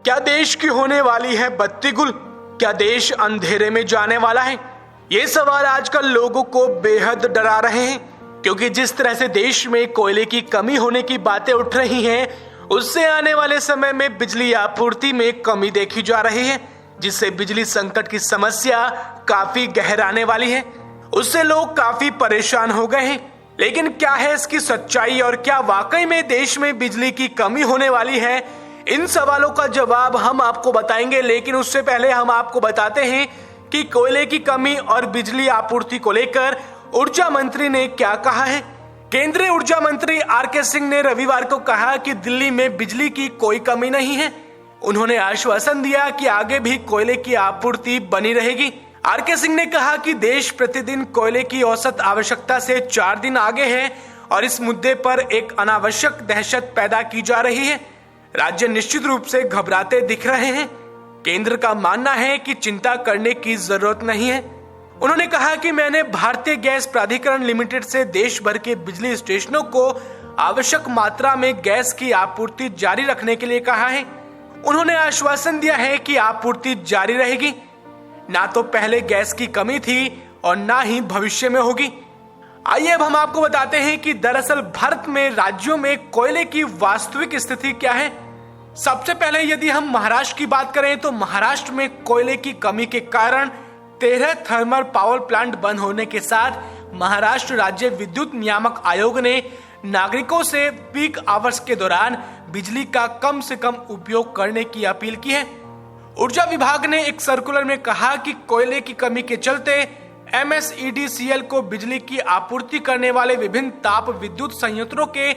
क्या देश की होने वाली है बत्ती गुल? क्या देश अंधेरे में जाने वाला है? ये सवाल आजकल लोगों को बेहद डरा रहे हैं, क्योंकि जिस तरह से देश में कोयले की कमी होने की बातें उठ रही हैं, उससे आने वाले समय में बिजली आपूर्ति में कमी देखी जा रही है, जिससे बिजली संकट की समस्या काफी गहराने वाली है। उससे लोग काफी परेशान हो गए हैं। लेकिन क्या है इसकी सच्चाई और क्या वाकई में देश में बिजली की कमी होने वाली है? इन सवालों का जवाब हम आपको बताएंगे, लेकिन उससे पहले हम आपको बताते हैं कि कोयले की कमी और बिजली आपूर्ति को लेकर ऊर्जा मंत्री ने क्या कहा है। केंद्रीय ऊर्जा मंत्री आर.के. सिंह ने रविवार को कहा कि दिल्ली में बिजली की कोई कमी नहीं है। उन्होंने आश्वासन दिया कि आगे भी कोयले की आपूर्ति बनी रहेगी। आर.के. सिंह ने कहा कि देश प्रतिदिन कोयले की औसत आवश्यकता से 4 दिन आगे है और इस मुद्दे पर एक अनावश्यक दहशत पैदा की जा रही है। राज्य निश्चित रूप से घबराते दिख रहे हैं। केंद्र का मानना है कि चिंता करने की जरूरत नहीं है। उन्होंने कहा कि मैंने भारतीय गैस प्राधिकरण लिमिटेड से देश भर के बिजली स्टेशनों को आवश्यक मात्रा में गैस की आपूर्ति जारी रखने के लिए कहा है। उन्होंने आश्वासन दिया है कि आपूर्ति जारी रहेगी। ना तो पहले गैस की कमी थी और ना ही भविष्य में होगी। आइए अब हम आपको बताते हैं कि दरअसल भारत में राज्यों में कोयले की वास्तविक स्थिति क्या है। सबसे पहले यदि हम महाराष्ट्र की बात करें तो महाराष्ट्र में कोयले की कमी के कारण 13 थर्मल पावर प्लांट बंद होने के साथ महाराष्ट्र राज्य विद्युत नियामक आयोग ने नागरिकों से पीक आवर्स के दौरान बिजली का कम से कम उपयोग करने की अपील की है। ऊर्जा विभाग ने एक सर्कुलर में कहा कि कोयले की कमी के चलते MSEDCL को बिजली की आपूर्ति करने वाले विभिन्न ताप विद्युत संयंत्रों के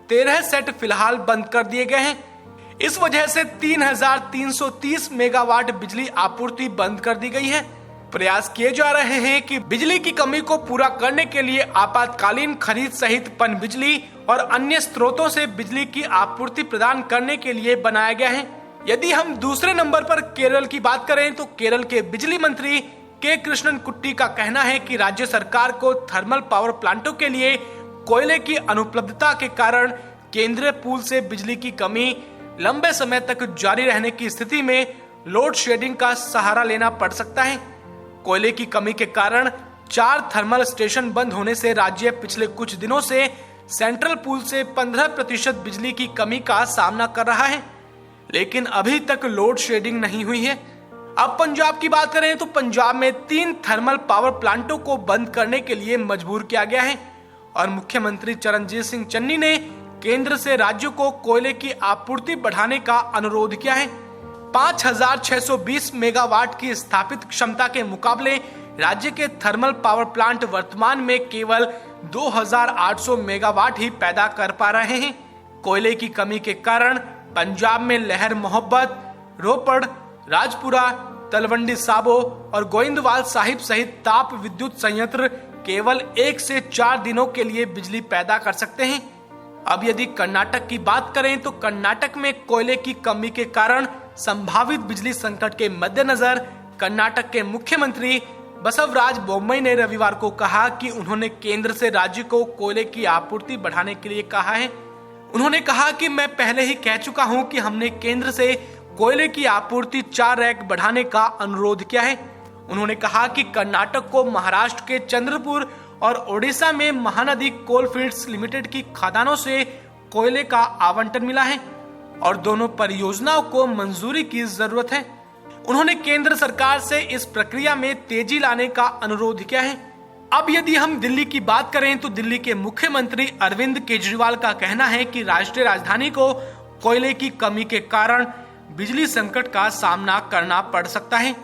13 सेट फिलहाल बंद कर दिए गए हैं। इस वजह से 3,330 मेगावाट बिजली आपूर्ति बंद कर दी गई है। प्रयास किए जा रहे हैं कि बिजली की कमी को पूरा करने के लिए आपातकालीन खरीद सहित पनबिजली और अन्य स्रोतों से बिजली की आपूर्ति प्रदान करने के लिए बनाया गया है। यदि हम दूसरे नंबर पर केरल की बात करें तो केरल के बिजली मंत्री के कृष्णनकुट्टी का कहना है कि राज्य सरकार को थर्मल पावर प्लांटों के लिए कोयले की अनुपलब्धता के कारण केंद्रीय पूल से बिजली की कमी लंबे समय तक जारी रहने की स्थिति में लोड शेडिंग का सहारा लेना पड़ सकता है। कोयले की कमी के कारण 4 थर्मल स्टेशन बंद होने से राज्य पिछले कुछ दिनों से सेंट्रल पूल से 15% बिजली की कमी का सामना कर रहा है, लेकिन अभी तक लोड शेडिंग नहीं हुई है। अब पंजाब की बात करें तो पंजाब में 3 थर्मल पावर प्लांटों को बंद करने के लिए मजबूर किया गया है और मुख्यमंत्री चरणजीत सिंह चन्नी ने केंद्र से राज्यों को कोयले की आपूर्ति बढ़ाने का अनुरोध किया है। 5,620 मेगावाट की स्थापित क्षमता के मुकाबले राज्य के थर्मल पावर प्लांट वर्तमान में केवल 2,800 मेगावाट ही पैदा कर पा रहे हैं। कोयले की कमी के कारण पंजाब में लहर मोहब्बत, रोपड़, राजपुरा, तलवंडी साबो और गोइंदवाल साहिब सहित ताप विद्युत संयंत्र केवल 1 से 4 दिनों के लिए बिजली पैदा कर सकते हैं। अब यदि कर्नाटक की बात करें तो कर्नाटक में कोयले की कमी के कारण संभावित बिजली संकट के मद्देनजर कर्नाटक के मुख्यमंत्री बसवराज बोम्मई ने रविवार को कहा कि उन्होंने केंद्र से राज्य को कोयले की आपूर्ति बढ़ाने के लिए कहा है। उन्होंने कहा कि मैं पहले ही कह चुका हूं कि हमने केंद्र से कोयले की आपूर्ति 4 रैक बढ़ाने का अनुरोध किया है। उन्होंने कहा कि कर्नाटक को महाराष्ट्र के चंद्रपुर और ओडिशा में महानदी कोलफील्ड्स लिमिटेड की खदानों से कोयले का आवंटन मिला है और दोनों परियोजनाओं को मंजूरी की जरूरत है। उन्होंने केंद्र सरकार से इस प्रक्रिया में तेजी लाने का अनुरोध किया है। अब यदि हम दिल्ली की बात करें तो दिल्ली के मुख्यमंत्री अरविंद केजरीवाल का कहना है कि राष्ट्रीय राजधानी को कोयले की कमी के कारण बिजली संकट का सामना करना पड़ सकता है।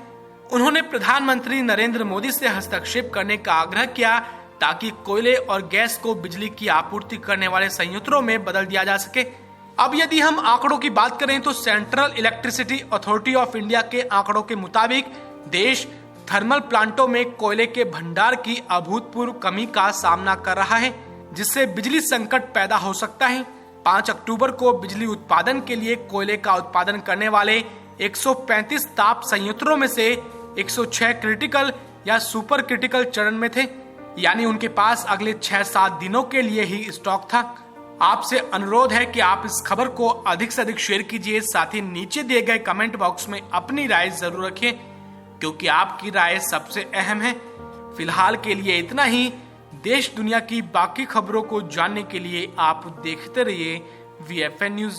उन्होंने प्रधानमंत्री नरेंद्र मोदी से हस्तक्षेप करने का आग्रह किया ताकि कोयले और गैस को बिजली की आपूर्ति करने वाले संयंत्रों में बदल दिया जा सके। अब यदि हम आंकड़ों की बात करें तो central electricity authority of India के आंकड़ों के मुताबिक देश थर्मल प्लांटों में कोयले के भंडार की अभूतपूर्व कमी का सामना कर रहा है, जिससे बिजली संकट पैदा हो सकता है। 5 अक्टूबर को बिजली उत्पादन के लिए कोयले का उत्पादन करने वाले 135 ताप संयंत्रों में से 106 क्रिटिकल या सुपर क्रिटिकल चरण में थे, यानी उनके पास अगले 6-7 दिनों के लिए ही स्टॉक था। आपसे अनुरोध है कि आप इस खबर को अधिक से अधिक शेयर कीजिए, साथ ही नीचे दिए गए कमेंट बॉक्स में अपनी राय जरूर रखें, क्योंकि आपकी राय सबसे अहम है। फिलहाल के लिए इतना ही। देश दुनिया की बाकी खबरों को जानने के लिए आप देखते रहिए VFN न्यूज।